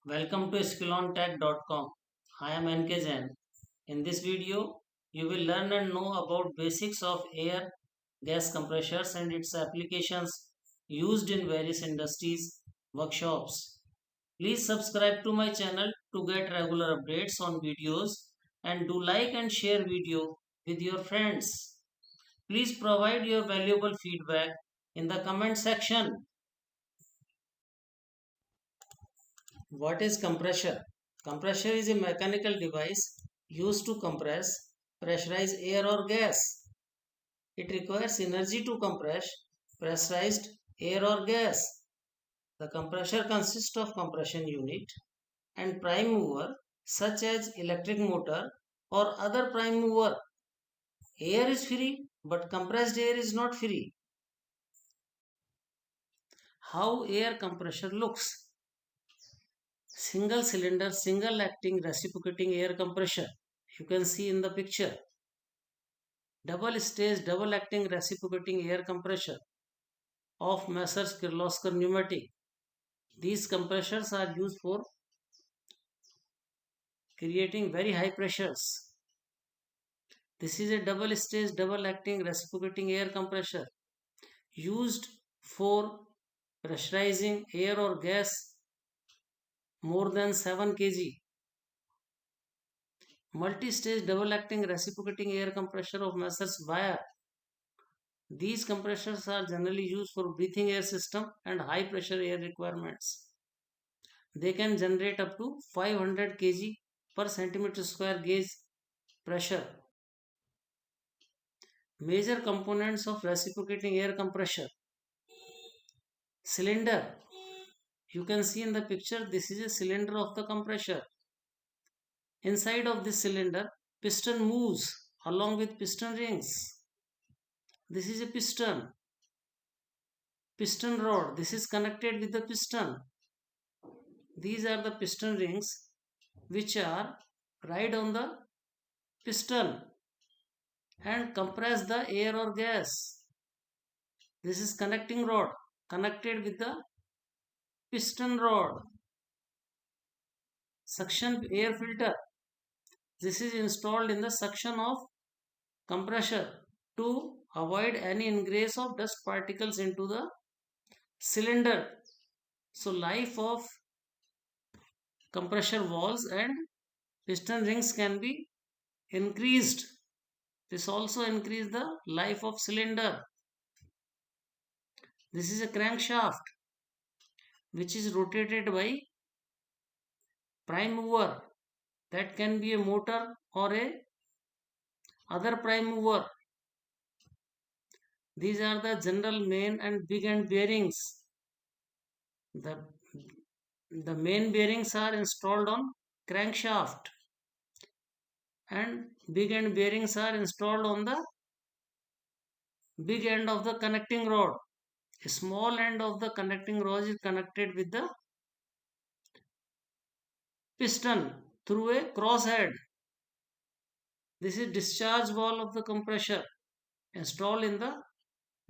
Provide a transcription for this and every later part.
Welcome to SkillonTech.com. I am NK Jain. In this video, you will learn and know about basics of air gas compressors and its applications used in various industries, workshops. Please subscribe to my channel to get regular updates on videos and do like and share video with your friends. Please provide your valuable feedback in the comment section. What is compressor? Compressor is a mechanical device used to compress, pressurize air or gas. It requires energy to compress pressurized air or gas. The compressor consists of compression unit and prime mover such as electric motor or other prime mover. Air is free but compressed air is not free. How air compressor looks? Single cylinder, single acting reciprocating air compressor. You can see in the picture. Double stage, double acting reciprocating air compressor of Messrs. Kirloskar Pneumatic. These compressors are used for creating very high pressures. This is a double stage, double acting reciprocating air compressor used for pressurizing air or gas more than 7 kg. Multi-stage double acting reciprocating air compressor of Messrs. Bayer. These compressors are generally used for breathing air system and high pressure air requirements. They can generate up to 500 kg per centimeter square gauge pressure. Major components of reciprocating air compressor. Cylinder. You can see in the picture, this is a cylinder of the compressor. Inside of this cylinder, piston moves along with piston rings. This is a piston. Piston rod. This is connected with the piston. These are the piston rings which are ride on the piston and compress the air or gas. This is connecting rod connected with the piston rod. Suction air filter. This is installed in the suction of compressor to avoid any ingress of dust particles into the cylinder. So life of compressor valves and piston rings can be increased. This also increase the life of cylinder. This is a crankshaft which is rotated by prime mover. That can be a motor or a other prime mover. These are the general main and big end bearings. The, the main bearings are installed on crankshaft and big end bearings are installed on the big end of the connecting rod. A small end of the connecting rod is connected with the piston through a crosshead. This is discharge valve of the compressor installed in the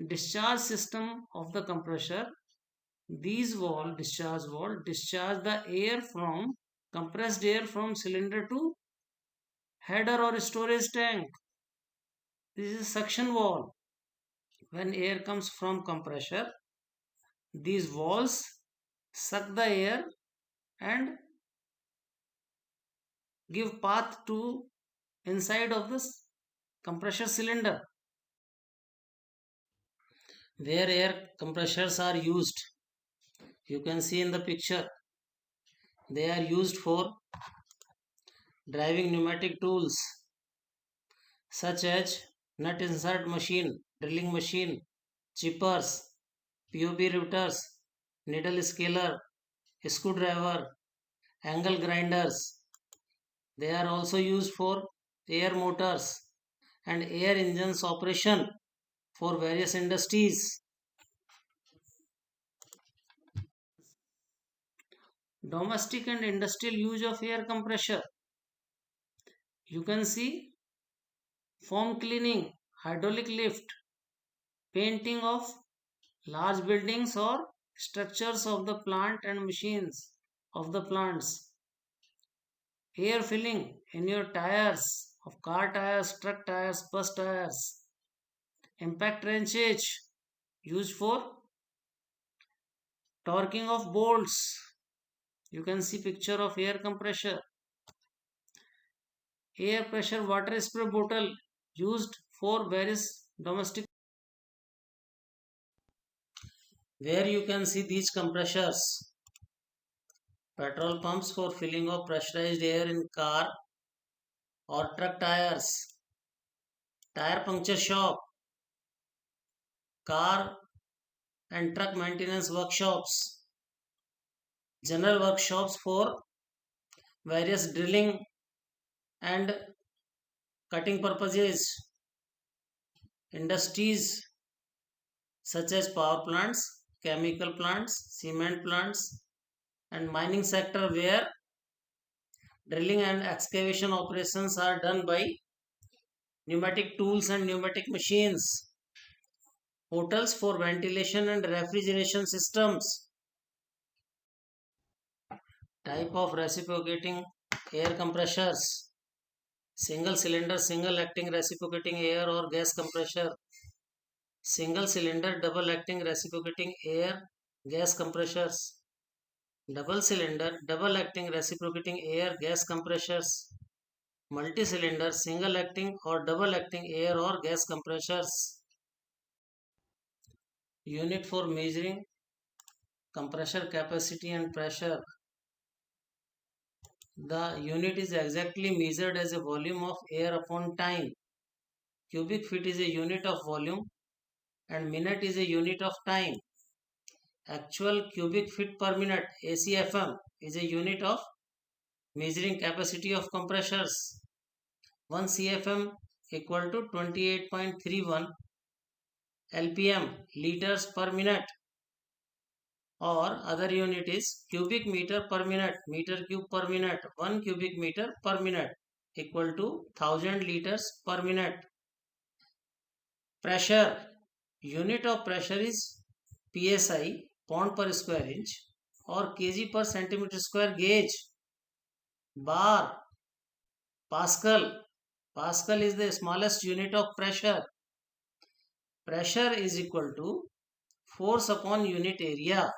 discharge system of the compressor. These discharge valve discharge the air from compressed air from cylinder to header or storage tank. This is suction valve. When air comes from compressor, these valves suck the air and give path to inside of this compressor cylinder. Where air compressors are used, you can see in the picture, they are used for driving pneumatic tools such as nut insert machine, drilling machine, chippers, POB routers, needle scaler, screwdriver, angle grinders. They are also used for air motors and air engines operation for various industries. Domestic and industrial use of air compressor. You can see foam cleaning, hydraulic lift, painting of large buildings or structures of the plant and machines, of the plants. Air filling in your tires of car tires, truck tires, bus tires. Impact wrenches used for torquing of bolts. You can see picture of air compressor. Air pressure water spray bottle used for various domestic, where you can see these compressors. Petrol pumps for filling of pressurized air in car or truck tires. Tire puncture shop. Car and truck maintenance workshops. General workshops for various drilling and cutting purposes. Industries such as power plants, chemical plants, cement plants, and mining sector where drilling and excavation operations are done by pneumatic tools and pneumatic machines. Hotels for ventilation and refrigeration systems. Type of reciprocating air compressors. Single cylinder, single acting reciprocating air or gas compressor. Single cylinder, double acting reciprocating air gas compressors. Double cylinder, double acting reciprocating air gas compressors. Multi-cylinder, single acting or double acting air or gas compressors. Unit for measuring compressor capacity and pressure. The unit is exactly measured as a volume of air upon time. Cubic feet is a unit of volume and minute is a unit of time. Actual cubic feet per minute ACFM is a unit of measuring capacity of compressors. 1 CFM equal to 28.31 LPM liters per minute, or other unit is cubic meter per minute, meter cube per minute. 1 cubic meter per minute equal to 1000 liters per minute. Pressure, unit of pressure is PSI, pound per square inch, or kg per centimeter square gauge. Bar, Pascal, Pascal is the smallest unit of pressure. Pressure is equal to force upon unit area.